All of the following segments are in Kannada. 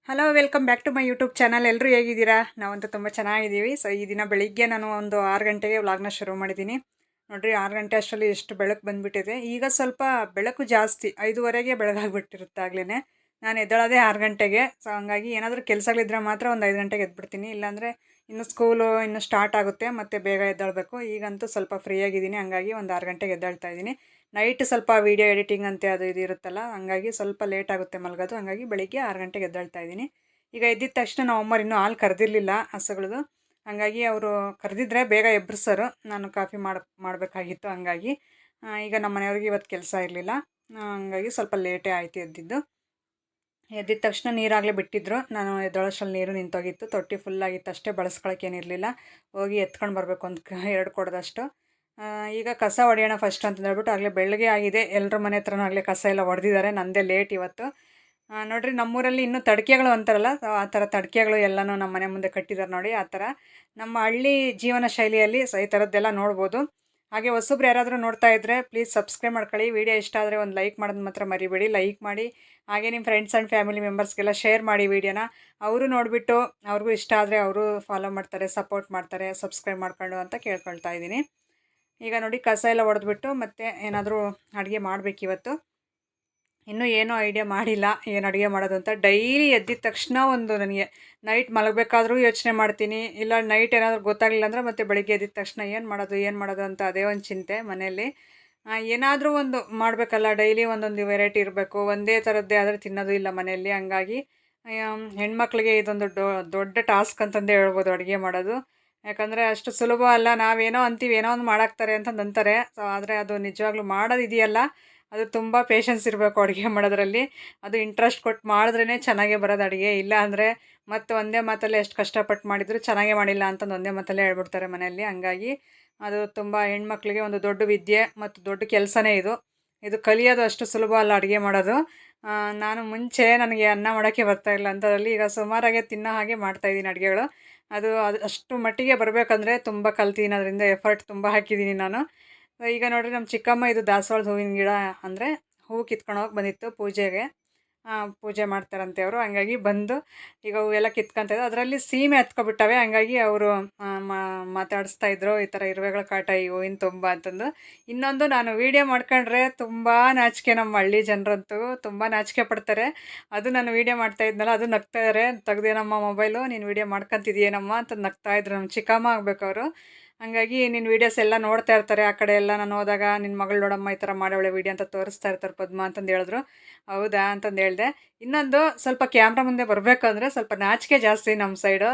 Hello welcome back to my YouTube channel. ಎಲ್ಲರೂ ಹೇಗಿದ್ದೀರಾ? ನಾವಂತೂ ತುಂಬ ಚೆನ್ನಾಗಿದ್ದೀವಿ. ಸೊ ಈ ದಿನ ಬೆಳಿಗ್ಗೆ ನಾನು ಒಂದು 6 ಗಂಟೆಗೆ ವ್ಲಾಗ್ನ ಶುರು ಮಾಡಿದ್ದೀನಿ. ನೋಡಿರಿ 6 ಗಂಟೆ ಅಷ್ಟರಲ್ಲಿ ಎಷ್ಟು ಬೆಳಕು ಬಂದುಬಿಟ್ಟಿದೆ. ಈಗ ಸ್ವಲ್ಪ ಬೆಳಕು ಜಾಸ್ತಿ, 5:30ಗೆ ಬೆಳಗಾಗ್ಬಿಟ್ಟಿರುತ್ತೆ ಆಗ್ಲೇ. ನಾನು ಎದ್ದೇಳೋದೇ 6 ಗಂಟೆಗೆ. ಸೊ ಹಂಗಾಗಿ ಏನಾದರೂ ಕೆಲಸಗಳಿದ್ರೆ ಮಾತ್ರ ಒಂದು 5 ಗಂಟೆಗೆ ಎದ್ಬಿಡ್ತೀನಿ. ಇಲ್ಲಾಂದರೆ ಇನ್ನು ಸ್ಕೂಲು ಇನ್ನು ಸ್ಟಾರ್ಟ್ ಆಗುತ್ತೆ, ಮತ್ತು ಬೇಗ ಎದ್ದೇಳಬೇಕು. ಈಗಂತೂ ಸ್ವಲ್ಪ ಫ್ರೀ ಆಗಿದ್ದೀನಿ, ಹಂಗಾಗಿ ಒಂದು 6 ಗಂಟೆಗೆ ಎದ್ದೇಳ್ತಾ ಇದ್ದೀನಿ. ನೈಟ್ ಸ್ವಲ್ಪ ವೀಡಿಯೋ ಎಡಿಟಿಂಗ್ ಅಂತೆ ಅದು ಇದು ಇರುತ್ತಲ್ಲ, ಹಂಗಾಗಿ ಸ್ವಲ್ಪ ಲೇಟ್ ಆಗುತ್ತೆ ಮಲಗೋದು. ಹಂಗಾಗಿ ಬೆಳಿಗ್ಗೆ 6 ಗಂಟೆಗೆ ಎದ್ದೇಳ್ತಾ ಇದ್ದೀನಿ. ಈಗ ಎದ್ದಿದ ತಕ್ಷಣ ನಮ್ಮ ಅಮ್ಮರು ಇನ್ನೂ ಹಾಲು ಕರೆದಿರಲಿಲ್ಲ ಹಸುಗಳದು. ಹಾಗಾಗಿ ಅವರು ಕರೆದಿದ್ರೆ ಬೇಗ ಎಬ್ಬರಿಸೋರು, ನಾನು ಕಾಫಿ ಮಾಡಬೇಕಾಗಿತ್ತು. ಹಂಗಾಗಿ ಈಗ ನಮ್ಮ ಮನೆಯವ್ರಿಗೆ ಇವತ್ತು ಕೆಲಸ ಇರಲಿಲ್ಲ, ಹಂಗಾಗಿ ಸ್ವಲ್ಪ ಲೇಟೇ ಆಯಿತು ಎದ್ದಿದ್ದು. ಎದ್ದಿದ ತಕ್ಷಣ ನೀರಾಗಲೇ ಬಿಟ್ಟಿದ್ರು. ನಾನು ಎದ್ದೊಳಷ್ಟರಲ್ಲಿ ನೀರು ನಿಂತೋಗಿತ್ತು. ತೊಟ್ಟಿ ಫುಲ್ಲಾಗಿತ್ತು ಅಷ್ಟೇ, ಬಳಸ್ಕೊಳಕ್ಕೇನಿರಲಿಲ್ಲ. ಹೋಗಿ ಎತ್ಕೊಂಡು ಬರಬೇಕು ಒಂದು 2 ಕೊಡದಷ್ಟು. ಈಗ ಕಸ ಹೊಡೆಯೋಣ ಫಸ್ಟ್ ಅಂತ ಹೇಳ್ಬಿಟ್ಟು, ಆಗಲೇ ಬೆಳಗ್ಗೆ ಆಗಿದೆ. ಎಲ್ಲರ ಮನೆ ಹತ್ರನೂ ಆಗಲೇ ಕಸ ಎಲ್ಲ ಹೊಡೆದಿದ್ದಾರೆ. ನನ್ನದೇ ಲೇಟ್ ಇವತ್ತು. ನೋಡಿರಿ ನಮ್ಮೂರಲ್ಲಿ ಇನ್ನೂ ತಡ್ಕೆಗಳು ಅಂತಾರಲ್ಲ, ಆ ಥರ ತಡ್ಕೆಗಳು ಎಲ್ಲನೂ ನಮ್ಮ ಮನೆ ಮುಂದೆ ಕಟ್ಟಿದ್ದಾರೆ ನೋಡಿ. ಆ ಥರ ನಮ್ಮ ಹಳ್ಳಿ ಜೀವನ ಶೈಲಿಯಲ್ಲಿ ಈ ಥರದ್ದೆಲ್ಲ ನೋಡ್ಬೋದು. ಹಾಗೆ ಹೊಸಬ್ರು ಯಾರಾದರೂ ನೋಡ್ತಾ ಇದ್ದರೆ ಪ್ಲೀಸ್ ಸಬ್ಸ್ಕ್ರೈಬ್ ಮಾಡ್ಕೊಳ್ಳಿ. ವಿಡಿಯೋ ಇಷ್ಟ ಆದರೆ ಒಂದು ಲೈಕ್ ಮಾಡೋದು ಮಾತ್ರ ಮರಿಬೇಡಿ. ಲೈಕ್ ಮಾಡಿ, ಹಾಗೆ ನಿಮ್ಮ ಫ್ರೆಂಡ್ಸ್ ಆ್ಯಂಡ್ ಫ್ಯಾಮಿಲಿ ಮೆಂಬರ್ಸ್ಗೆಲ್ಲ ಶೇರ್ ಮಾಡಿ ವಿಡಿಯೋನ. ಅವರು ನೋಡಿಬಿಟ್ಟು ಅವ್ರಿಗೂ ಇಷ್ಟ ಆದರೆ ಅವರು ಫಾಲೋ ಮಾಡ್ತಾರೆ, ಸಪೋರ್ಟ್ ಮಾಡ್ತಾರೆ, ಸಬ್ಸ್ಕ್ರೈಬ್ ಮಾಡ್ಕೊಂಡು ಅಂತ ಕೇಳ್ಕೊಳ್ತಾ ಇದ್ದೀನಿ. ಈಗ ನೋಡಿ ಕಸ ಎಲ್ಲ ಹೊಡೆದ್ಬಿಟ್ಟು ಮತ್ತೆ ಏನಾದರೂ ಅಡುಗೆ ಮಾಡಬೇಕಿವತ್ತು. ಇನ್ನೂ ಏನೂ ಐಡಿಯಾ ಮಾಡಿಲ್ಲ ಏನು ಅಡುಗೆ ಮಾಡೋದು ಅಂತ. ಡೈಲಿ ಎದ್ದಿದ ತಕ್ಷಣ ಒಂದು ನನಗೆ ನೈಟ್ ಮಲಗಬೇಕಾದ್ರೂ ಯೋಚನೆ ಮಾಡ್ತೀನಿ, ಇಲ್ಲ ನೈಟ್ ಏನಾದರೂ ಗೊತ್ತಾಗಲಿಲ್ಲ ಅಂದರೆ ಮತ್ತೆ ಬೆಳಿಗ್ಗೆ ಎದ್ದಿದ ತಕ್ಷಣ ಏನು ಮಾಡೋದು ಅಂತ ಅದೇ ಒಂದು ಚಿಂತೆ ಮನೆಯಲ್ಲಿ. ಏನಾದರೂ ಒಂದು ಮಾಡಬೇಕಲ್ಲ, ಡೈಲಿ ಒಂದೊಂದು ವೆರೈಟಿ ಇರಬೇಕು. ಒಂದೇ ಥರದ್ದೇ ಆದರೆ ತಿನ್ನೋದು ಇಲ್ಲ ಮನೆಯಲ್ಲಿ. ಹಂಗಾಗಿ ಹೆಣ್ಮಕ್ಳಿಗೆ ಇದೊಂದು ದೊಡ್ಡ ಟಾಸ್ಕ್ ಅಂತಂದೇ ಹೇಳ್ಬೋದು ಅಡುಗೆ ಮಾಡೋದು. ಯಾಕಂದರೆ ಅಷ್ಟು ಸುಲಭ ಅಲ್ಲ. ನಾವೇನೋ ಅಂತೀವಿ, ಏನೋ ಒಂದು ಮಾಡಾಕ್ತಾರೆ ಅಂತಂದು ಅಂತಾರೆ. ಸೊ ಆದರೆ ಅದು ನಿಜವಾಗ್ಲೂ ಮಾಡೋದಿದೆಯಲ್ಲ, ಅದು ತುಂಬ ಪೇಷನ್ಸ್ ಇರಬೇಕು ಅಡುಗೆ ಮಾಡೋದ್ರಲ್ಲಿ. ಅದು ಇಂಟ್ರೆಸ್ಟ್ ಕೊಟ್ಟು ಮಾಡಿದ್ರೇ ಚೆನ್ನಾಗೇ ಬರೋದು ಅಡುಗೆ. ಇಲ್ಲ ಅಂದರೆ ಮತ್ತು ಒಂದೇ ಮಾತಲ್ಲೇ ಎಷ್ಟು ಕಷ್ಟಪಟ್ಟು ಮಾಡಿದರೂ ಚೆನ್ನಾಗೇ ಮಾಡಿಲ್ಲ ಅಂತಂದು ಒಂದೇ ಮಾತಲ್ಲೇ ಹೇಳ್ಬಿಡ್ತಾರೆ ಮನೆಯಲ್ಲಿ. ಹಂಗಾಗಿ ಅದು ತುಂಬ ಹೆಣ್ಮಕ್ಳಿಗೆ ಒಂದು ದೊಡ್ಡ ವಿದ್ಯೆ ಮತ್ತು ದೊಡ್ಡ ಕೆಲಸನೇ ಇದು. ಇದು ಕಲಿಯೋದು ಅಷ್ಟು ಸುಲಭ ಅಲ್ಲ ಅಡುಗೆ ಮಾಡೋದು. ನಾನು ಮುಂಚೆ ನನಗೆ ಅನ್ನ ಮಾಡೋಕ್ಕೆ ಬರ್ತಾಯಿಲ್ಲ ಅಂಥದ್ರಲ್ಲಿ ಈಗ ಸುಮಾರಾಗೆ ತಿನ್ನೋ ಹಾಗೆ ಮಾಡ್ತಾಯಿದ್ದೀನಿ ಅಡುಗೆಗಳು. ಅದು ಅಷ್ಟು ಮಟ್ಟಿಗೆ ಬರಬೇಕಂದ್ರೆ ತುಂಬ ಕಲ್ತಿದ್ದೀನಿ, ಅದರಿಂದ ಎಫರ್ಟ್ ತುಂಬ ಹಾಕಿದ್ದೀನಿ ನಾನು. ಈಗ ನೋಡಿರಿ ನಮ್ಮ ಚಿಕ್ಕಮ್ಮ ಇದು ದಾಸವಾಳದ ಹೂವಿನ ಗಿಡ ಅಂದರೆ ಹೂವು ಕಿತ್ಕೊಂಡು ಹೋಗಿ ಬಂದಿತ್ತು ಪೂಜೆಗೆ. ಪೂಜೆ ಮಾಡ್ತಾರಂತೆ ಅವರು. ಹಂಗಾಗಿ ಬಂದು ಈಗ ಹೂವೆಲ್ಲ ಕಿತ್ಕೊಂತಿದ್ರು. ಅದರಲ್ಲಿ ಸೀಮೆ ಹತ್ಕೊಬಿಟ್ಟವೆ. ಹಂಗಾಗಿ ಅವರು ಮಾತಾಡಿಸ್ತಾಯಿದ್ರು, ಈ ಥರ ಇರುವೆಗಳ ಕಾಟ ಈ ಹೂವಿನ ತುಂಬ ಅಂತಂದು. ಇನ್ನೊಂದು, ನಾನು ವೀಡಿಯೋ ಮಾಡ್ಕೊಂಡ್ರೆ ತುಂಬ ನಾಚಿಕೆ. ನಮ್ಮ ಹಳ್ಳಿ ಜನರಂತೂ ತುಂಬ ನಾಚಿಕೆ ಪಡ್ತಾರೆ. ಅದು ನಾನು ವೀಡಿಯೋ ಮಾಡ್ತಾಯಿದ್ನಲ್ಲ, ಅದು ನಗ್ತಾಯಿದ್ದಾರೆ. ತೆಗ್ದೇನಮ್ಮ ಮೊಬೈಲು, ನೀನು ವೀಡಿಯೋ ಮಾಡ್ಕೊತಿದ್ದೀಯೇನಮ್ಮ ಅಂತ ನಗ್ತಾಯಿದ್ರು. ನಮ್ಮ ಚಿಕ್ಕಮ್ಮ ಆಗಬೇಕು ಅವರು. ಹಂಗಾಗಿ ನಿನ್ನ ವೀಡಿಯೋಸ್ ಎಲ್ಲ ನೋಡ್ತಾ ಇರ್ತಾರೆ. ಆ ಕಡೆ ಎಲ್ಲ ನಾನು ಹೋದಾಗ, ನಿನ್ನ ಮಗಳು ನೋಡಮ್ಮ ಈ ಥರ ಮಾಡವಳೆ ವೀಡಿಯೋ ಅಂತ ತೋರಿಸ್ತಾ ಇರ್ತಾರೆ ಪದ್ಮ ಅಂತಂದು ಹೇಳಿದ್ರು. ಹೌದಾ ಅಂತಂದು ಹೇಳಿದೆ. ಇನ್ನೊಂದು, ಸ್ವಲ್ಪ ಕ್ಯಾಮ್ರಾ ಮುಂದೆ ಬರಬೇಕಂದ್ರೆ ಸ್ವಲ್ಪ ನಾಚಿಕೆ ಜಾಸ್ತಿ ನಮ್ಮ ಸೈಡು.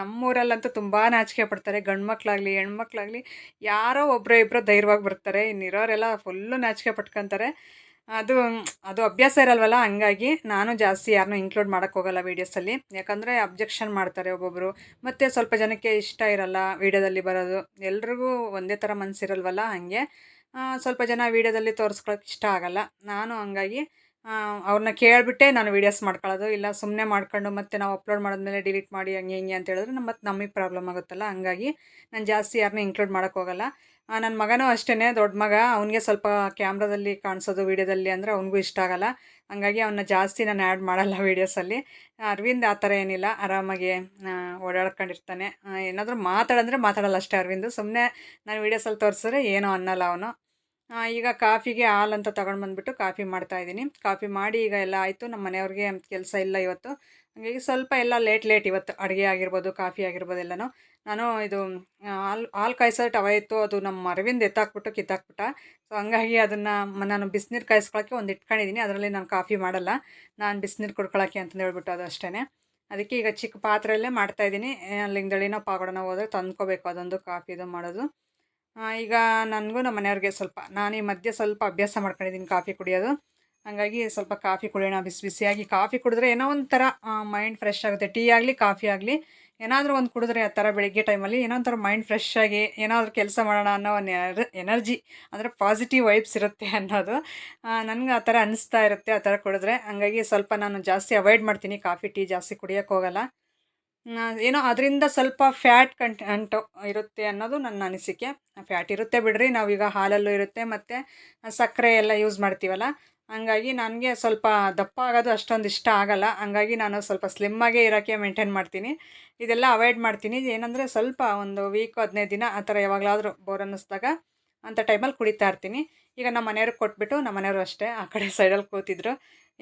ನಮ್ಮೂರಲ್ಲಂತೂ ತುಂಬ ನಾಚಿಕೆ ಪಡ್ತಾರೆ. ಗಂಡು ಮಕ್ಕಳಾಗಲಿ ಹೆಣ್ಮಕ್ಳಾಗಲಿ ಯಾರೋ ಒಬ್ಬರೋ ಇಬ್ಬರೋ ಧೈರ್ಯವಾಗಿ ಬರ್ತಾರೆ. ಇನ್ನಿರೋರೆಲ್ಲ ಫುಲ್ಲು ನಾಚಿಕೆ ಪಟ್ಕೊತಾರೆ. ಅದು ಅದು ಅಭ್ಯಾಸ ಇರಲ್ವಲ್ಲ, ಹಂಗಾಗಿ ನಾನು ಜಾಸ್ತಿ ಯಾರನ್ನೂ ಇನ್ಕ್ಲೂಡ್ ಮಾಡೋಕ್ಕೆ ಹೋಗಲ್ಲ ವೀಡಿಯೋಸಲ್ಲಿ. ಯಾಕಂದರೆ ಅಬ್ಜೆಕ್ಷನ್ ಮಾಡ್ತಾರೆ ಒಬ್ಬೊಬ್ಬರು. ಮತ್ತು ಸ್ವಲ್ಪ ಜನಕ್ಕೆ ಇಷ್ಟ ಇರಲ್ಲ ವೀಡಿಯೋದಲ್ಲಿ ಬರೋದು. ಎಲ್ರಿಗೂ ಒಂದೇ ಥರ ಮನಸ್ಸಿರಲ್ವಲ್ಲ, ಹಾಗೆ ಸ್ವಲ್ಪ ಜನ ವೀಡಿಯೋದಲ್ಲಿ ತೋರಿಸ್ಕೊಳಕ್ಕೆ ಇಷ್ಟ ಆಗಲ್ಲ. ನಾನು ಹಂಗಾಗಿ ಅವ್ರನ್ನ ಕೇಳಿಬಿಟ್ಟೆ ನಾನು ವೀಡಿಯೋಸ್ ಮಾಡ್ಕೊಳ್ಳೋದು. ಇಲ್ಲ ಸುಮ್ಮನೆ ಮಾಡ್ಕೊಂಡು ಮತ್ತೆ ನಾವು ಅಪ್ಲೋಡ್ ಮಾಡಿದ್ಮೇಲೆ ಡಿಲೀಟ್ ಮಾಡಿ ಹಂಗೆ ಹಿಂಗೆ ಅಂತ ಹೇಳಿದ್ರೆ ಮತ್ತು ನಮಗೆ ಪ್ರಾಬ್ಲಮ್ ಆಗುತ್ತಲ್ಲ. ಹಂಗಾಗಿ ನಾನು ಜಾಸ್ತಿ ಯಾರನ್ನೂ ಇನ್ಕ್ಲೂಡ್ ಮಾಡೋಕ್ಕೆ ಹೋಗಲ್ಲ. ನನ್ನ ಮಗನೂ ಅಷ್ಟೇ, ದೊಡ್ಡ ಮಗ. ಅವನಿಗೆ ಸ್ವಲ್ಪ ಕ್ಯಾಮ್ರಾದಲ್ಲಿ ಕಾಣಿಸೋದು ವೀಡಿಯೋದಲ್ಲಿ ಅಂದರೆ ಅವನಿಗೂ ಇಷ್ಟ ಆಗಲ್ಲ. ಹಂಗಾಗಿ ಅವನ್ನ ಜಾಸ್ತಿ ನಾನು ಆ್ಯಡ್ ಮಾಡಲ್ಲ ವೀಡಿಯೋಸಲ್ಲಿ. ಅರವಿಂದ್ ಆ ಥರ ಏನಿಲ್ಲ, ಆರಾಮಾಗಿ ಓಡಾಡ್ಕೊಂಡಿರ್ತಾನೆ. ಏನಾದರೂ ಮಾತಾಡಂದರೆ ಮಾತಾಡಲ್ಲ ಅಷ್ಟೇ ಅರವಿಂದು. ಸುಮ್ಮನೆ ನಾನು ವೀಡಿಯೋಸಲ್ಲಿ ತೋರಿಸಿದ್ರೆ ಏನೂ ಅನ್ನಲ್ಲ ಅವನು. ಈಗ ಕಾಫಿಗೆ ಹಾಲಂತ ತಗೊಂಡು ಬಂದುಬಿಟ್ಟು ಕಾಫಿ ಮಾಡ್ತಾಯಿದ್ದೀನಿ. ಕಾಫಿ ಮಾಡಿ ಈಗ ಎಲ್ಲ ಆಯಿತು. ನಮ್ಮ ಮನೆಯವ್ರಿಗೆ ಕೆಲಸ ಇಲ್ಲ ಇವತ್ತು. ಹಾಗಾಗಿ ಸ್ವಲ್ಪ ಎಲ್ಲ ಲೇಟ್ ಇವತ್ತು ಅಡುಗೆ ಆಗಿರ್ಬೋದು, ಕಾಫಿ ಆಗಿರ್ಬೋದು ಎಲ್ಲನೂ. ನಾನು ಇದು ಹಾಲು ಕಾಯಿಸೋ ಟವ ಇತ್ತು, ಅದು ನಮ್ಮ ಅರವಿಂದ್ ಎತ್ತಾಕ್ಬಿಟ್ಟು ಕಿತ್ತಾಕ್ಬಿಟ್ಟ. ಸೊ ಹಂಗಾಗಿ ಅದನ್ನು ನಾನು ಬಿಸಿನೀರು ಕಾಯಿಸ್ಕೊಳ್ಳೋಕ್ಕೆ ಒಂದು ಇಟ್ಕೊಂಡಿದ್ದೀನಿ. ಅದರಲ್ಲಿ ನಾನು ಕಾಫಿ ಮಾಡಲ್ಲ, ನಾನು ಬಿಸಿನೀರು ಕುಡ್ಕೊಳ್ಳೋಕ್ಕೆ ಅಂತಂದು ಹೇಳ್ಬಿಟ್ಟು ಅದು ಅಷ್ಟೇ. ಅದಕ್ಕೆ ಈಗ ಚಿಕ್ಕ ಪಾತ್ರೆಯಲ್ಲೇ ಮಾಡ್ತಾಯಿದ್ದೀನಿ. ಲಿಂಗದಳ್ಳಿನೋ ಪಾವಗಡನೋ ಹೋದರೆ ತಂದ್ಕೋಬೇಕು ಅದೊಂದು ಕಾಫಿದು ಮಾಡೋದು. ಈಗ ನನಗೂ ನಮ್ಮ ಮನೆಯವ್ರಿಗೆ ಸ್ವಲ್ಪ, ನಾನು ಈ ಮಧ್ಯೆ ಸ್ವಲ್ಪ ಅಭ್ಯಾಸ ಮಾಡ್ಕೊಂಡಿದ್ದೀನಿ ಕಾಫಿ ಕುಡಿಯೋದು. ಹಾಗಾಗಿ ಸ್ವಲ್ಪ ಕಾಫಿ ಕುಡಿಯೋಣ, ಬಿಸಿ ಬಿಸಿಯಾಗಿ ಕಾಫಿ ಕುಡಿದ್ರೆ ಏನೋ ಒಂಥರ ಮೈಂಡ್ ಫ್ರೆಶ್ ಆಗುತ್ತೆ. ಟೀ ಆಗಲಿ ಕಾಫಿ ಆಗಲಿ ಏನಾದರೂ ಒಂದು ಕುಡಿದ್ರೆ ಆ ಥರ ಬೆಳಗ್ಗೆ ಟೈಮಲ್ಲಿ ಏನೋ ಒಂಥರ ಮೈಂಡ್ ಫ್ರೆಶ್ ಆಗಿ ಏನಾದರೂ ಕೆಲಸ ಮಾಡೋಣ ಅನ್ನೋ ಒಂದು ಎನರ್ಜಿ, ಅಂದರೆ ಪಾಸಿಟಿವ್ ವೈಬ್ಸ್ ಇರುತ್ತೆ ಅನ್ನೋದು. ನನಗೆ ಆ ಥರ ಅನ್ನಿಸ್ತಾ ಇರುತ್ತೆ ಆ ಥರ ಕುಡಿದ್ರೆ. ಹಂಗಾಗಿ ಸ್ವಲ್ಪ ನಾನು ಜಾಸ್ತಿ ಅವಾಯ್ಡ್ ಮಾಡ್ತೀನಿ, ಕಾಫಿ ಟೀ ಜಾಸ್ತಿ ಕುಡಿಯೋಕ್ಕೆ ಹೋಗಲ್ಲ. ಏನೋ ಅದರಿಂದ ಸ್ವಲ್ಪ ಫ್ಯಾಟ್ ಕಂಟೆಂಟು ಇರುತ್ತೆ ಅನ್ನೋದು ನನ್ನ ಅನಿಸಿಕೆ. ಫ್ಯಾಟ್ ಇರುತ್ತೆ ಬಿಡ್ರಿ, ನಾವೀಗ ಹಾಲಲ್ಲೂ ಇರುತ್ತೆ, ಮತ್ತು ಸಕ್ಕರೆ ಎಲ್ಲ ಯೂಸ್ ಮಾಡ್ತೀವಲ್ಲ, ಹಂಗಾಗಿ ನನಗೆ ಸ್ವಲ್ಪ ದಪ್ಪ ಆಗೋದು ಅಷ್ಟೊಂದು ಇಷ್ಟ ಆಗಲ್ಲ. ಹಂಗಾಗಿ ನಾನು ಸ್ವಲ್ಪ ಸ್ಲಿಮ್ಮಾಗೇ ಇರೋಕ್ಕೆ ಮೇಂಟೈನ್ ಮಾಡ್ತೀನಿ. ಇದೆಲ್ಲ ಅವಾಯ್ಡ್ ಮಾಡ್ತೀನಿ. ಏನಂದರೆ ಸ್ವಲ್ಪ ಒಂದು ವೀಕು 15 ದಿನ ಆ ಥರ ಯಾವಾಗಲಾದರೂ ಬೋರ್ ಅನ್ನಿಸ್ದಾಗ ಅಂಥ ಟೈಮಲ್ಲಿ ಕುಡಿತಾ ಇರ್ತೀನಿ. ಈಗ ನಮ್ಮ ಮನೆಯವ್ರಿಗೆ ಕೊಟ್ಬಿಟ್ಟು ನಮ್ಮ ಮನೆಯವರು ಅಷ್ಟೇ ಆ ಕಡೆ ಸೈಡಲ್ಲಿ ಕೂತಿದ್ರು.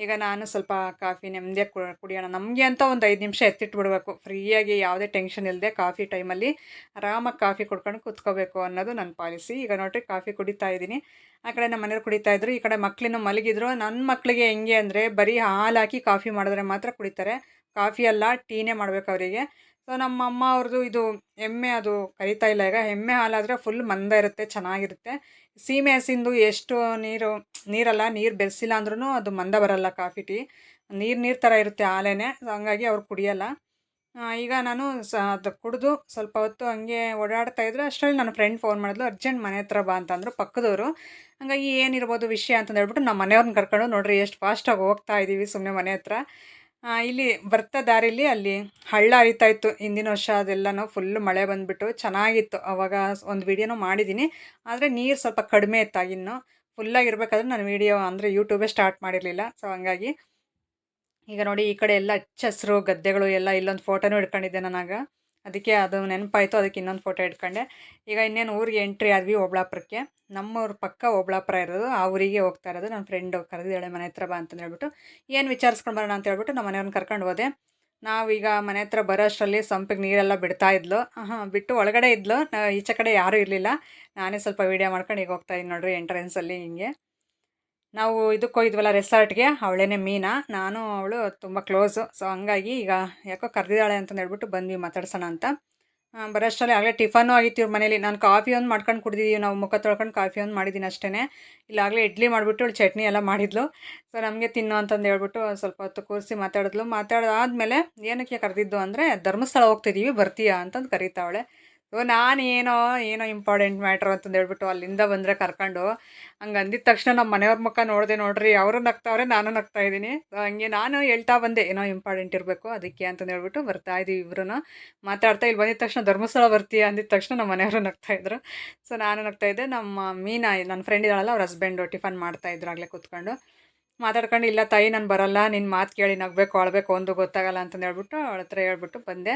ಈಗ ನಾನು ಸ್ವಲ್ಪ ಕಾಫಿ ನೆಮ್ಮದಿಯಾಗಿ ಕುಡಿಯೋಣ. ನಮಗೆ ಅಂತ ಒಂದು 5 ನಿಮಿಷ ಎತ್ತಿಟ್ಬಿಡ್ಬೇಕು. ಫ್ರೀಯಾಗಿ ಯಾವುದೇ ಟೆನ್ಷನ್ ಇಲ್ಲದೆ ಕಾಫಿ ಟೈಮಲ್ಲಿ ಆರಾಮಾಗಿ ಕಾಫಿ ಕುಡ್ಕೊಂಡು ಕೂತ್ಕೋಬೇಕು ಅನ್ನೋದು ನನ್ನ ಪಾಲಿಸಿ. ಈಗ ನೋಡಿರಿ ಕಾಫಿ ಕುಡಿತಾ ಇದ್ದೀನಿ. ಆ ಕಡೆ ನಮ್ಮ ಮನೆಯವ್ರು ಕುಡಿತಾಯಿದ್ರು. ಈ ಕಡೆ ಮಕ್ಕಳಿನ್ನೂ ಮಲಗಿದ್ರು. ನನ್ನ ಮಕ್ಕಳಿಗೆ ಹೆಂಗೆ ಅಂದರೆ ಬರೀ ಹಾಲು ಹಾಕಿ ಕಾಫಿ ಮಾಡಿದ್ರೆ ಮಾತ್ರ ಕುಡಿತಾರೆ. ಕಾಫಿ ಅಲ್ಲ ಟೀನೇ ಮಾಡಬೇಕು ಅವರಿಗೆ. ಸೊ ನಮ್ಮ ಅಮ್ಮ ಅವ್ರದ್ದು ಇದು ಎಮ್ಮೆ ಅದು ಕರಿತಾ ಇಲ್ಲ ಈಗ. ಎಮ್ಮೆ ಹಾಲಾದರೆ ಫುಲ್ ಮಂದ ಇರುತ್ತೆ, ಚೆನ್ನಾಗಿರುತ್ತೆ. ಸೀಮೆ ಹಸಿಂದು ಎಷ್ಟು ನೀರಲ್ಲ, ನೀರು ಬೆರೆಸಿಲ್ಲ ಅಂದ್ರೂ ಅದು ಮಂದ ಬರಲ್ಲ ಕಾಫಿ ಟೀ. ನೀರು ಥರ ಇರುತ್ತೆ ಹಾಲೇನೆ. ಸೊ ಹಂಗಾಗಿ ಅವ್ರು ಕುಡಿಯಲ್ಲ. ಈಗ ನಾನು ಅದು ಕುಡಿದು ಸ್ವಲ್ಪ ಹೊತ್ತು ಹಂಗೆ ಓಡಾಡ್ತಾ ಇದ್ದರೆ ಅಷ್ಟರಲ್ಲಿ ನನ್ನ ಫ್ರೆಂಡ್ ಫೋನ್ ಮಾಡಿದ್ಲು, ಅರ್ಜೆಂಟ್ ಮನೆ ಹತ್ರ ಬಾ ಅಂತಂದರು ಪಕ್ಕದವರು. ಹಂಗಾಗಿ ಏನಿರ್ಬೋದು ವಿಷಯ ಅಂತಂದು ಹೇಳ್ಬಿಟ್ಟು ನಮ್ಮ ಮನೆಯವ್ರನ್ನ ಕರ್ಕೊಂಡು ನೋಡಿರಿ ಎಷ್ಟು ಫಾಸ್ಟಾಗಿ ಹೋಗ್ತಾ ಇದ್ದೀವಿ ಸುಮ್ಮನೆ ಮನೆ ಹತ್ರ. ಇಲ್ಲಿ ಬರ್ತಾ ದಾರಿಲಿ ಅಲ್ಲಿ ಹಳ್ಳ ಹರಿತಾ ಇತ್ತು. ಹಿಂದಿನ ವರ್ಷ ಅದೆಲ್ಲನೂ ಫುಲ್ಲು ಮಳೆ ಬಂದುಬಿಟ್ಟು ಚೆನ್ನಾಗಿತ್ತು. ಆವಾಗ ಒಂದು ವೀಡಿಯೋನೂ ಮಾಡಿದ್ದೀನಿ. ಆದರೆ ನೀರು ಸ್ವಲ್ಪ ಕಡಿಮೆ ಇತ್ತಾಗಿನ್ನು. ಫುಲ್ಲಾಗಿರ್ಬೇಕಾದ್ರೆ ನಾನು ವೀಡಿಯೋ ಅಂದರೆ ಯೂಟ್ಯೂಬೇ ಸ್ಟಾರ್ಟ್ ಮಾಡಿರಲಿಲ್ಲ. ಸೊ ಹಂಗಾಗಿ ಈಗ ನೋಡಿ ಈ ಕಡೆ ಎಲ್ಲ ಹಚ್ಚ ಹಸಿರು ಗದ್ದೆಗಳು ಎಲ್ಲ. ಇಲ್ಲೊಂದು ಫೋಟೋನೂ ಇಟ್ಕೊಂಡಿದ್ದೆ ನಾನಾಗ. ಅದಕ್ಕೆ ಅದು ನೆನಪಾಯಿತು, ಅದಕ್ಕೆ ಇನ್ನೊಂದು ಫೋಟೋ ಇಟ್ಕೊಂಡೆ. ಈಗ ಇನ್ನೇನು ಊರಿಗೆ ಎಂಟ್ರಿ ಆದ್ವಿ ಓಬಳಾಪುರಕ್ಕೆ. ನಮ್ಮೂರ ಪಕ್ಕ ಓಬಳಾಪುರ ಇರೋದು, ಆ ಊರಿಗೆ ಹೋಗ್ತಾ ಇರೋದು. ನನ್ನ ಫ್ರೆಂಡು ಕರೆದಿದ್ದಾಳೆ ಮನೆ ಹತ್ರ ಬಾ ಅಂತಂದು ಹೇಳ್ಬಿಟ್ಟು. ಏನು ವಿಚಾರಿಸ್ಕೊಂಡು ಬರೋಣ ಅಂತ ಹೇಳ್ಬಿಟ್ಟು ನಮ್ಮ ಮನೆಯವ್ರನ್ನ ಕರ್ಕೊಂಡು ಹೋದೆ. ನಾವೀಗ ಮನೆ ಹತ್ರ ಬರೋ ಅಷ್ಟರಲ್ಲಿ ಸಂಪಿಗೆ ನೀರೆಲ್ಲ ಬಿಡ್ತಾ ಇದ್ಲು. ಬಿಟ್ಟು ಒಳಗಡೆ ಇದ್ಲು. ಈಚೆ ಕಡೆ ಯಾರೂ ಇರಲಿಲ್ಲ. ನಾನೇ ಸ್ವಲ್ಪ ವೀಡಿಯೋ ಮಾಡ್ಕೊಂಡು ಈಗ ಹೋಗ್ತಾ ಇದ್ದೀನಿ ನೋಡಿರಿ ಎಂಟ್ರೆನ್ಸಲ್ಲಿ ಹಿಂಗೆ. ನಾವು ಇದಕ್ಕೆ ಹೋಗಿದ್ವಲ್ಲ ರೆಸಾರ್ಟ್ಗೆ, ಅವಳೇನೆ ಮೀನಾ. ನಾನು ಅವಳು ತುಂಬ ಕ್ಲೋಸು. ಸೊ ಹಂಗಾಗಿ ಈಗ ಯಾಕೋ ಕರೆದಿದ್ದಾಳೆ ಅಂತಂದು ಹೇಳ್ಬಿಟ್ಟು ಬಂದ್ವಿ ಮಾತಾಡ್ಸೋಣ ಅಂತ. ಬರೋಷ್ಟರಲ್ಲಿ ಆಗಲೇ ಟಿಫನ್ನು ಆಗಿತ್ತು ಇವ್ರ ಮನೇಲಿ. ನಾನು ಕಾಫಿ ಒಂದು ಮಾಡ್ಕೊಂಡು ಕುಡಿದಿದ್ದೀವಿ ನಾವು. ಮುಖ ತೊಳ್ಕೊಂಡು ಕಾಫಿ ಒಂದು ಮಾಡಿದ್ದೀನಿ ಅಷ್ಟೇ. ಇಲ್ಲಾಗಲೇ ಇಡ್ಲಿ ಮಾಡಿಬಿಟ್ಟು ಅವಳು ಚಟ್ನಿ ಎಲ್ಲ ಮಾಡಿದ್ಲು. ಸೊ ನಮಗೆ ತಿನ್ನು ಅಂತಂದು ಹೇಳ್ಬಿಟ್ಟು ಸ್ವಲ್ಪ ಹೊತ್ತು ಕೂರಿಸಿ ಮಾತಾಡಿದ್ಲು. ಮಾತಾಡಾದ್ಮೇಲೆ ಏನಕ್ಕೆ ಕರೆದಿದ್ದು ಅಂದರೆ ಧರ್ಮಸ್ಥಳ ಹೋಗ್ತಿದ್ದೀವಿ ಬರ್ತೀಯಾ ಅಂತಂದು ಕರೀತಾವಳೆ. ಸೊ ನಾನು ಏನೋ ಇಂಪಾರ್ಟೆಂಟ್ ಮ್ಯಾಟ್ರು ಅಂತಂದು ಹೇಳ್ಬಿಟ್ಟು ಅಲ್ಲಿಂದ ಬಂದರೆ ಕರ್ಕೊಂಡು ಹಂಗೆ ಅಂದಿದ ತಕ್ಷಣ ನಮ್ಮ ಮನೆಯವ್ರ ಮುಖ ನೋಡಿದೆ ನೋಡ್ರಿ. ಅವರು ನಗ್ತಾವ್ರೆ, ನಾನು ನಗ್ತಾ ಇದ್ದೀನಿ. ಸೊ ಹಂಗೆ ನಾನು ಹೇಳ್ತಾ ಬಂದೆ ಏನೋ ಇಂಪಾರ್ಟೆಂಟ್ ಇರಬೇಕು ಅದಕ್ಕೆ ಅಂತಂದು ಹೇಳ್ಬಿಟ್ಟು ಬರ್ತಾ ಇದ್ದೀವಿ ಇಬ್ಬರೂ ಮಾತಾಡ್ತಾ. ಇಲ್ಲಿ ಬಂದಿದ ತಕ್ಷಣ ಧರ್ಮಸ್ಥಳ ಬರ್ತೀಯಾ ಅಂದಿದ ತಕ್ಷಣ ನಮ್ಮ ಮನೆಯವರು ನಗ್ತಾಯಿದ್ರು. ಸೊ ನಾನು ನಗ್ತಾಯಿದ್ದೆ. ನಮ್ಮ ಮೀನಾ ನನ್ನ ಫ್ರೆಂಡ್ ಇದ್ದಾಳಲ್ಲ, ಅವ್ರ ಹಸ್ಬೆಂಡು ಟಿಫನ್ ಮಾಡ್ತಾಯಿದ್ರು ಆಗಲೇ ಕೂತ್ಕೊಂಡು ಮಾತಾಡ್ಕೊಂಡು. ಇಲ್ಲ ತಾಯಿ ನಾನು ಬರೋಲ್ಲ, ನಿನ್ನ ಮಾತು ಕೇಳಿ ನಗಬೇಕು ಅಳಬೇಕು ಒಂದು ಗೊತ್ತಾಗಲ್ಲ ಅಂತಂದು ಹೇಳ್ಬಿಟ್ಟು ಅವಳ ಹತ್ರ ಹೇಳ್ಬಿಟ್ಟು ಬಂದೆ.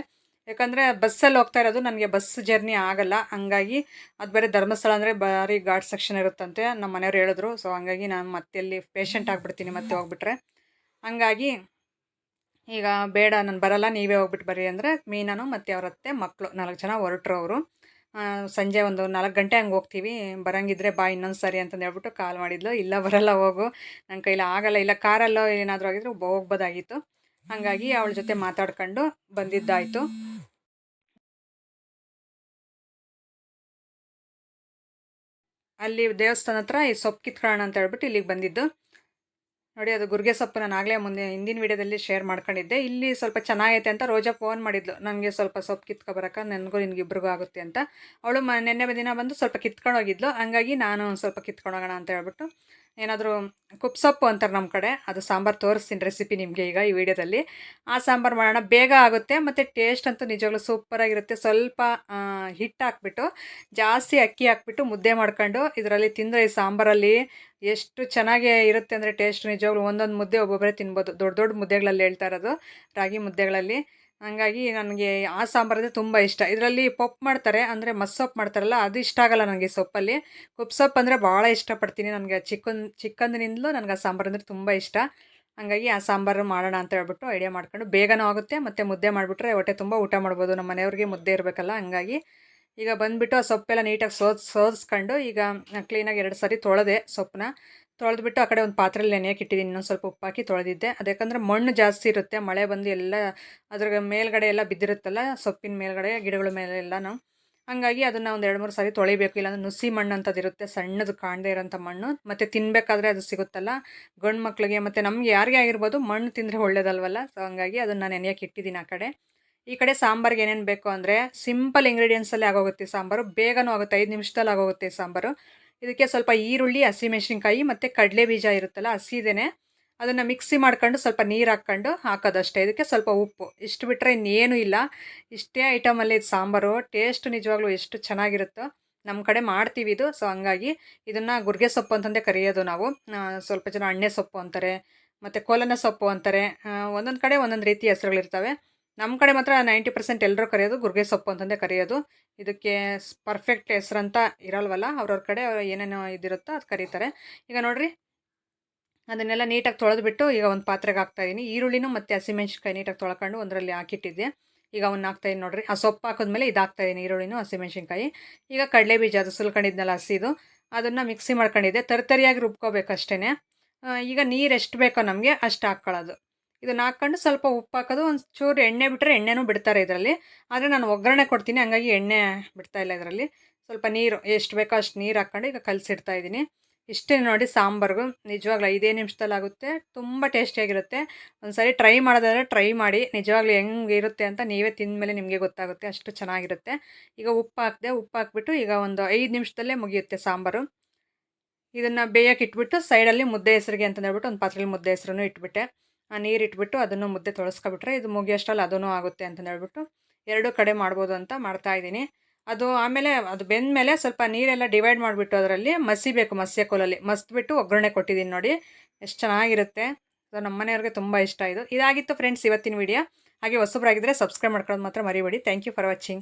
ಯಾಕಂದರೆ ಬಸ್ಸಲ್ಲಿ ಹೋಗ್ತಾ ಇರೋದು, ನನಗೆ ಬಸ್ ಜರ್ನಿ ಆಗಲ್ಲ. ಹಂಗಾಗಿ ಅದು ಬೇರೆ ಧರ್ಮಸ್ಥಳ ಅಂದರೆ ಭಾರಿ ಘಾಟ್ ಸೆಕ್ಷನ್ ಇರುತ್ತಂತೆ ನಮ್ಮ ಮನೆಯವ್ರು ಹೇಳಿದ್ರು. ಸೊ ಹಂಗಾಗಿ ನಾನು ಮತ್ತೆ ಅಲ್ಲಿ ಪೇಷಂಟ್ ಆಗಿಬಿಡ್ತೀನಿ ಮತ್ತೆ ಹೋಗ್ಬಿಟ್ರೆ. ಹಂಗಾಗಿ ಈಗ ಬೇಡ ನಾನು ಬರಲ್ಲ, ನೀವೇ ಹೋಗ್ಬಿಟ್ಟು ಬರ್ರಿ ಅಂದರೆ ಮೀನಾನು ಮತ್ತು ಅವ್ರ ಅತ್ತೆ ಮಕ್ಕಳು 4 ಜನ ಹೊರಟ್ರು ಅವರು. ಸಂಜೆ ಒಂದು 4 ಗಂಟೆ ಹಂಗೆ ಹೋಗ್ತೀವಿ, ಬರೋಂಗಿದ್ರೆ ಬಾ ಇನ್ನೊಂದು ಸರಿ ಅಂತಂದು ಹೇಳ್ಬಿಟ್ಟು ಕಾಲ್ ಮಾಡಿದ್ಲು. ಇಲ್ಲ ಬರಲ್ಲ ಹೋಗು, ನನ್ನ ಕೈಲಿ ಆಗಲ್ಲ. ಇಲ್ಲ ಕಾರಲ್ಲೋ ಏನಾದರೂ ಆಗಿದ್ರೆ ಹೋಗ್ಬೋದಾಗಿತ್ತು. ಹಾಗಾಗಿ ಅವಳ ಜೊತೆ ಮಾತಾಡ್ಕೊಂಡು ಬಂದಿದ್ದಾಯಿತು. ಅಲ್ಲಿ ದೇವಸ್ಥಾನ ಹತ್ರ ಈ ಸೊಪ್ಪು ಕಿತ್ಕೊಳ್ಳೋಣ ಅಂತ ಹೇಳ್ಬಿಟ್ಟು ಇಲ್ಲಿಗೆ ಬಂದಿದ್ದು. ನೋಡಿ ಅದು ಗುರ್ಗೆ ಸೊಪ್ಪು ನಾನು ಆಗಲೇ ಮುಂದೆ ಹಿಂದಿನ ವೀಡಿಯೋದಲ್ಲಿ ಶೇರ್ ಮಾಡ್ಕೊಂಡಿದ್ದೆ. ಇಲ್ಲಿ ಸ್ವಲ್ಪ ಚೆನ್ನಾಗೈತೆ ಅಂತ ರೋಜಾ ಫೋನ್ ಮಾಡಿದ್ಲು, ನನಗೆ ಸ್ವಲ್ಪ ಸೊಪ್ಪು ಕಿತ್ಕೊಬರಕ್ಕೆ, ನನಗೂ ನಿನಗಿಬ್ರಿಗೂ ಆಗುತ್ತೆ ಅಂತ. ಅವಳು ನೆನ್ನೆ ದಿನ ಬಂದು ಸ್ವಲ್ಪ ಕಿತ್ಕೊಂಡು ಹೋಗಿದ್ಲು. ಹಂಗಾಗಿ ನಾನು ಸ್ವಲ್ಪ ಕಿತ್ಕೊಂಡು ಹೋಗೋಣ ಅಂತ ಹೇಳ್ಬಿಟ್ಟು ಏನಾದರೂ ಕುಪ್ಸೊಪ್ಪು ಅಂತಾರೆ ನಮ್ಮ ಕಡೆ, ಅದು ಸಾಂಬಾರು ತೋರಿಸ್ತೀನಿ ರೆಸಿಪಿ ನಿಮಗೆ ಈಗ ಈ ವಿಡಿಯೋದಲ್ಲಿ. ಆ ಸಾಂಬಾರು ಮಾಡೋಣ, ಬೇಗ ಆಗುತ್ತೆ ಮತ್ತು ಟೇಸ್ಟ್ ಅಂತೂ ನಿಜವಾಗ್ಲೂ ಸೂಪರಾಗಿರುತ್ತೆ. ಸ್ವಲ್ಪ ಹಿಟ್ಟು ಹಾಕ್ಬಿಟ್ಟು ಜಾಸ್ತಿ ಅಕ್ಕಿ ಹಾಕ್ಬಿಟ್ಟು ಮುದ್ದೆ ಮಾಡ್ಕೊಂಡು ಇದರಲ್ಲಿ ತಿಂದರೆ ಈ ಸಾಂಬಾರಲ್ಲಿ ಎಷ್ಟು ಚೆನ್ನಾಗೇ ಇರುತ್ತೆ ಅಂದರೆ ಟೇಸ್ಟ್ ನಿಜವಾಗ್ಲೂ. ಒಂದೊಂದು ಮುದ್ದೆ ಒಬ್ಬೊಬ್ಬರೇ ತಿನ್ಬೋದು, ದೊಡ್ಡ ದೊಡ್ಡ ಮುದ್ದೆಗಳಲ್ಲಿ ಹೇಳ್ತಾ ಇರೋದು, ರಾಗಿ ಮುದ್ದೆಗಳಲ್ಲಿ. ಹಾಗಾಗಿ ನನಗೆ ಆ ಸಾಂಬಾರಂದರೆ ತುಂಬ ಇಷ್ಟ. ಇದರಲ್ಲಿ ಪಪ್ಪು ಮಾಡ್ತಾರೆ ಅಂದರೆ ಮಸ್ಸೊಪ್ಪು ಮಾಡ್ತಾರಲ್ಲ, ಅದು ಇಷ್ಟ ಆಗಲ್ಲ ನನಗೆ ಸೊಪ್ಪಲ್ಲಿ. ಕುಪ್ಸೊಪ್ಪು ಅಂದರೆ ಭಾಳ ಇಷ್ಟಪಡ್ತೀನಿ. ನನಗೆ ಚಿಕ್ಕಂದಿನಿಂದಲೂ ನನಗೆ ಆ ಸಾಂಬಾರು ಅಂದರೆ ತುಂಬ ಇಷ್ಟ. ಹಾಗಾಗಿ ಆ ಸಾಂಬಾರು ಮಾಡೋಣ ಅಂತ ಹೇಳ್ಬಿಟ್ಟು ಐಡಿಯಾ ಮಾಡ್ಕೊಂಡು ಬೇಗನೂ ಆಗುತ್ತೆ ಮತ್ತು ಮುದ್ದೆ ಮಾಡಿಬಿಟ್ರೆ ಹೊಟ್ಟೆ ತುಂಬ ಊಟ ಮಾಡ್ಬೋದು. ನಮ್ಮ ಮನೆಯವ್ರಿಗೆ ಮುದ್ದೆ ಇರಬೇಕಲ್ಲ, ಹಂಗಾಗಿ ಈಗ ಬಂದುಬಿಟ್ಟು ಆ ಸೊಪ್ಪೆಲ್ಲ ನೀಟಾಗಿ ಸೋಸ್ಕೊಂಡು ಈಗ ಕ್ಲೀನಾಗಿ 2 ಸರಿ ತೊಳೆದೆ ಸೊಪ್ಪನ್ನ. ತೊಳೆದ್ಬಿಟ್ಟು ಆ ಕಡೆ ಒಂದು ಪಾತ್ರೆಯಲ್ಲಿ ನೆನೆಯಕ್ಕೆ ಇಟ್ಟಿದ್ದೀನಿ. ಇನ್ನೊಂದು ಸ್ವಲ್ಪ ಉಪ್ಪು ಹಾಕಿ ತೊಳೆದಿದ್ದೆ. ಅದಕ್ಕಂದ್ರೆ ಮಣ್ಣು ಜಾಸ್ತಿ ಇರುತ್ತೆ, ಮಳೆ ಬಂದು ಎಲ್ಲ ಅದ್ರ ಮೇಲ್ಗಡೆ ಎಲ್ಲ ಬಿದ್ದಿರುತ್ತಲ್ಲ, ಸೊಪ್ಪಿನ ಮೇಲ್ಗಡೆ ಗಿಡಗಳ ಮೇಲೆ ಎಲ್ಲನೂ. ಹಾಗಾಗಿ ಅದನ್ನು ಒಂದು 2-3 ಸಾರಿ ತೊಳಿಬೇಕು. ಇಲ್ಲಾಂದ್ರೆ ನುಸಿ ಮಣ್ಣು ಅಂತದಿರುತ್ತೆ, ಸಣ್ಣದು ಕಾಣದೇ ಇರೋಂಥ ಮಣ್ಣು. ಮತ್ತು ತಿನ್ನಬೇಕಾದ್ರೆ ಅದು ಸಿಗುತ್ತಲ್ಲ ಗಂಡು ಮಕ್ಕಳಿಗೆ ಮತ್ತು ನಮ್ಗೆ ಯಾರಿಗೇ ಆಗಿರ್ಬೋದು, ಮಣ್ಣು ತಿಂದರೆ ಒಳ್ಳೇದಲ್ವಲ್ಲ. ಸೊ ಹಂಗಾಗಿ ಅದನ್ನು ನೆನೆಯಕ್ಕೆ ಇಟ್ಟಿದ್ದೀನಿ ಆ ಕಡೆ. ಈ ಕಡೆ ಸಾಂಬಾರಿಗೆ ಏನೇನು ಬೇಕು ಅಂದರೆ ಸಿಂಪಲ್ ಇಂಗ್ರೀಡಿಯೆಂಟ್ಸಲ್ಲಿ ಆಗೋಗುತ್ತೆ ಸಾಂಬಾರು, ಬೇಗನೂ ಆಗುತ್ತೆ, 5 ನಿಮಿಷದಲ್ಲಿ ಆಗೋಗುತ್ತೆ ಸಾಂಬಾರು. ಇದಕ್ಕೆ ಸ್ವಲ್ಪ ಈರುಳ್ಳಿ, ಹಸಿಮೆಣ್ಸಿನ್ಕಾಯಿ ಮತ್ತು ಕಡಲೆ ಬೀಜ ಇರುತ್ತಲ್ಲ ಹಸಿದೇನೆ, ಅದನ್ನು ಮಿಕ್ಸಿ ಮಾಡ್ಕೊಂಡು ಸ್ವಲ್ಪ ನೀರು ಹಾಕ್ಕೊಂಡು ಹಾಕೋದಷ್ಟೇ. ಇದಕ್ಕೆ ಸ್ವಲ್ಪ ಉಪ್ಪು, ಇಷ್ಟು ಬಿಟ್ಟರೆ ಇನ್ನೇನು ಇಲ್ಲ. ಇಷ್ಟೇ ಐಟಮಲ್ಲಿ ಇದು ಸಾಂಬಾರು. ಟೇಸ್ಟ್ ನಿಜವಾಗ್ಲೂ ಎಷ್ಟು ಚೆನ್ನಾಗಿರುತ್ತೋ. ನಮ್ಮ ಕಡೆ ಮಾಡ್ತೀವಿ ಇದು. ಸೊ ಹಂಗಾಗಿ ಇದನ್ನು ಗುರ್ಗೆ ಸೊಪ್ಪು ಅಂತಂದೇ ಕರೆಯೋದು ನಾವು. ಸ್ವಲ್ಪ ಜನ ಅಣ್ಣೆ ಸೊಪ್ಪು ಅಂತಾರೆ, ಮತ್ತು ಕೋಲನ ಸೊಪ್ಪು ಅಂತಾರೆ. ಒಂದೊಂದು ಕಡೆ ಒಂದೊಂದು ರೀತಿ ಹೆಸರುಗಳಿರ್ತವೆ. ನಮ್ಮ ಕಡೆ ಮಾತ್ರ 90% ಎಲ್ಲರೂ ಕರೆಯೋದು ಗುರ್ಗೆ ಸೊಪ್ಪು ಅಂತಂದೇ ಕರೆಯೋದು. ಇದಕ್ಕೆ ಪರ್ಫೆಕ್ಟ್ ಹೆಸ್ರಂತ ಇರಲ್ವಲ್ಲ, ಅವ್ರವ್ರ ಕಡೆ ಏನೇನೋ ಇದಿರುತ್ತೋ ಅದು ಕರೀತಾರೆ. ಈಗ ನೋಡಿರಿ, ಅದನ್ನೆಲ್ಲ ನೀಟಾಗಿ ತೊಳೆದ್ಬಿಟ್ಟು ಈಗ ಒಂದು ಪಾತ್ರೆಗೆ ಹಾಕ್ತಾಯಿದ್ದೀನಿ. ಈರುಳ್ಳಿನೂ ಮತ್ತು ಹಸಿಮೆಣ್ಸಿನ್ಕಾಯಿ ನೀಟಾಗಿ ತೊಳ್ಕೊಂಡು ಒಂದರಲ್ಲಿ ಹಾಕಿಟ್ಟಿದ್ದೆ. ಈಗ ಅವನ್ನ ಹಾಕ್ತಾಯಿದ್ದೀನಿ ನೋಡಿರಿ. ಆ ಸೊಪ್ಪು ಹಾಕಿದ್ಮೇಲೆ ಇದು ಹಾಕ್ತಾಯಿದ್ದೀನಿ, ಈರುಳ್ಳಿನೂ ಹಸಿಮೆಣ್ಸಿನ್ಕಾಯಿ. ಈಗ ಕಡಲೆ ಬೀಜ ಅದು ಸುಲ್ಕೊಂಡಿದ್ನಲ್ಲ ಹಸಿದು, ಅದನ್ನು ಮಿಕ್ಸಿ ಮಾಡ್ಕೊಂಡಿದ್ದೆ. ತರಿಯಾಗಿ ರುಬ್ಕೋಬೇಕು ಅಷ್ಟೇ. ಈಗ ನೀರು ಎಷ್ಟು ಬೇಕೋ ನಮಗೆ ಅಷ್ಟು ಹಾಕ್ಕೊಳ್ಳೋದು. ಇದನ್ನು ಹಾಕ್ಕೊಂಡು ಸ್ವಲ್ಪ ಉಪ್ಪು ಹಾಕೋದು, ಒಂದು ಚೂರು ಎಣ್ಣೆ ಬಿಟ್ಟರೆ ಎಣ್ಣೆನೂ ಬಿಡ್ತಾರೆ ಇದರಲ್ಲಿ. ಆದರೆ ನಾನು ಒಗ್ಗರಣೆ ಕೊಡ್ತೀನಿ, ಹಂಗಾಗಿ ಎಣ್ಣೆ ಬಿಡ್ತಾಯಿಲ್ಲ ಇದರಲ್ಲಿ. ಸ್ವಲ್ಪ ನೀರು ಎಷ್ಟು ಬೇಕೋ ಅಷ್ಟು ನೀರು ಹಾಕ್ಕೊಂಡು ಈಗ ಕಲಸಿಡ್ತಾಯಿದ್ದೀನಿ. ಇಷ್ಟೇ ನೋಡಿ ಸಾಂಬಾರ್ಗು. ನಿಜವಾಗ್ಲೂ 5 ನಿಮಿಷದಲ್ಲಿ ಆಗುತ್ತೆ. ತುಂಬ ಟೇಸ್ಟಿಯಾಗಿರುತ್ತೆ. ಒಂದು ಸಾರಿ ಟ್ರೈ ಮಾಡೋದಾದರೆ ಟ್ರೈ ಮಾಡಿ. ನಿಜವಾಗ್ಲೂ ಹೆಂಗಿರುತ್ತೆ ಅಂತ ನೀವೇ ತಿಂದಮೇಲೆ ನಿಮಗೆ ಗೊತ್ತಾಗುತ್ತೆ, ಅಷ್ಟು ಚೆನ್ನಾಗಿರುತ್ತೆ. ಈಗ ಉಪ್ಪು ಹಾಕಿದೆ, ಉಪ್ಪು ಹಾಕ್ಬಿಟ್ಟು ಈಗ ಒಂದು 5 ನಿಮಿಷದಲ್ಲೇ ಮುಗಿಯುತ್ತೆ ಸಾಂಬಾರು. ಇದನ್ನು ಬೇಯಕ್ಕೆ ಇಟ್ಬಿಟ್ಟು ಸೈಡಲ್ಲಿ ಮುದ್ದೆ ಹೆಸರಿಗೆ ಅಂತ ಹೇಳ್ಬಿಟ್ಟು ಒಂದು ಪಾತ್ರೆಯಲ್ಲಿ ಮುದ್ದೆ ಹೆಸರನ್ನು ಇಟ್ಬಿಟ್ಟೆ. ನೀರು ಇಟ್ಬಿಟ್ಟು ಅದನ್ನು ಮುದ್ದೆ ತೊಳಸ್ಕೊಬಿಟ್ರೆ ಇದು ಮುಗಿಯೋಷ್ಟರಲ್ಲಿ ಅದೂ ಆಗುತ್ತೆ ಅಂತ ಹೇಳ್ಬಿಟ್ಟು ಎರಡೂ ಕಡೆ ಮಾಡ್ಬೋದು ಅಂತ ಮಾಡ್ತಾಯಿದ್ದೀನಿ. ಅದು ಆಮೇಲೆ ಅದು ಬೆಂದಮೇಲೆ ಸ್ವಲ್ಪ ನೀರೆಲ್ಲ ಡಿವೈಡ್ ಮಾಡಿಬಿಟ್ಟು ಅದರಲ್ಲಿ ಮಸಿಬೇಕು, ಮಸ್ಯ ಕೋಲಲ್ಲಿ ಮಸ್ಬಿಟ್ಟು ಒಗ್ಗರಣೆ ಕೊಟ್ಟಿದ್ದೀನಿ ನೋಡಿ. ಎಷ್ಟು ಚೆನ್ನಾಗಿರುತ್ತೆ. ಸೊ ನಮ್ಮ ಮನೆಯವ್ರಿಗೆ ತುಂಬ ಇಷ್ಟ ಇದು. ಇದಾಗಿತ್ತು ಫ್ರೆಂಡ್ಸ್ ಇವತ್ತಿನ ವಿಡಿಯೋ. ಹಾಗೆ ಹೊಸಬ್ರಾಗಿದ್ದರೆ ಸಬ್ಸ್ಕ್ರೈಬ್ ಮಾಡ್ಕೊಳ್ಳೋದು ಮಾತ್ರ ಮರಿಬೇಡಿ. Thank you for watching.